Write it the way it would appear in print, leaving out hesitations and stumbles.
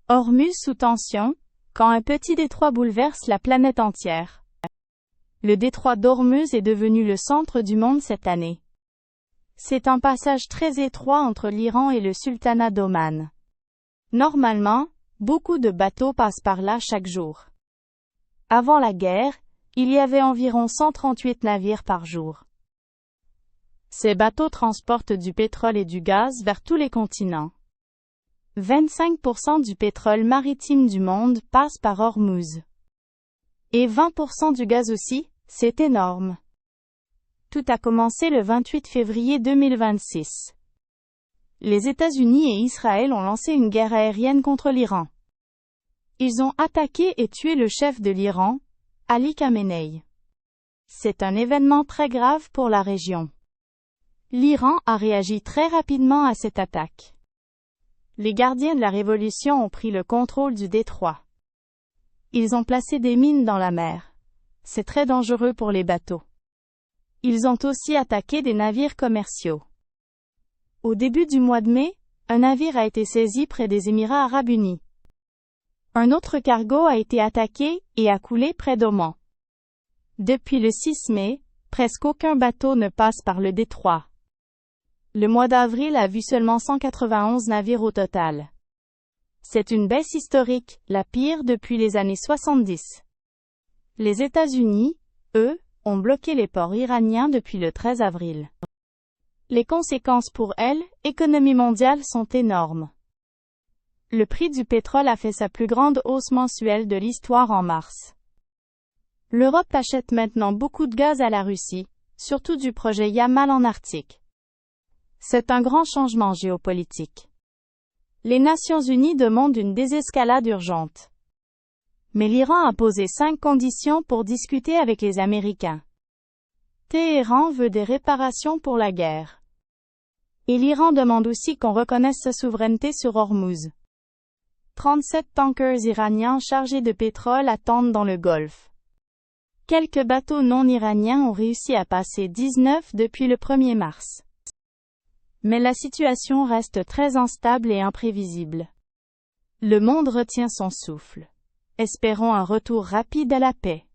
Hormuz sous tension, quand un petit détroit bouleverse la planète entière. Le détroit d'Ormuz est devenu le centre du monde cette année. C'est un passage très étroit entre l'Iran et le sultanat d'Oman. Normalement, beaucoup de bateaux passent par là chaque jour. Avant la guerre, il y avait environ 138 navires par jour. Ces bateaux transportent du pétrole et du gaz vers tous les continents. 25% du pétrole maritime du monde passe par Hormuz. Et 20% du gaz aussi, c'est énorme. Tout a commencé le 28 février 2026. Les États-Unis et Israël ont lancé une guerre aérienne contre l'Iran. Ils ont attaqué et tué le chef de l'Iran, Ali Khamenei. C'est un événement très grave pour la région. L'Iran a réagi très rapidement à cette attaque. Les gardiens de la révolution ont pris le contrôle du détroit. Ils ont placé des mines dans la mer. C'est très dangereux pour les bateaux. Ils ont aussi attaqué des navires commerciaux. Au début du mois de mai, un navire a été saisi près des Émirats arabes unis. Un autre cargo a été attaqué et a coulé près d'Oman. Depuis le 6 mai, presque aucun bateau ne passe par le détroit. Le mois d'avril a vu seulement 191 navires au total. C'est une baisse historique, la pire depuis les années 70. Les États-Unis, eux, ont bloqué les ports iraniens depuis le 13 avril. Les conséquences pour l'économie mondiale sont énormes. Le prix du pétrole a fait sa plus grande hausse mensuelle de l'histoire en mars. L'Europe achète maintenant beaucoup de gaz à la Russie, surtout du projet Yamal en Arctique. C'est un grand changement géopolitique. Les Nations Unies demandent une désescalade urgente. Mais l'Iran a posé 5 conditions pour discuter avec les Américains. Téhéran veut des réparations pour la guerre. Et l'Iran demande aussi qu'on reconnaisse sa souveraineté sur Hormuz. 37 tankers iraniens chargés de pétrole attendent dans le Golfe. Quelques bateaux non iraniens ont réussi à passer 19 depuis le 1er mars. Mais la situation reste très instable et imprévisible. Le monde retient son souffle. Espérons un retour rapide à la paix.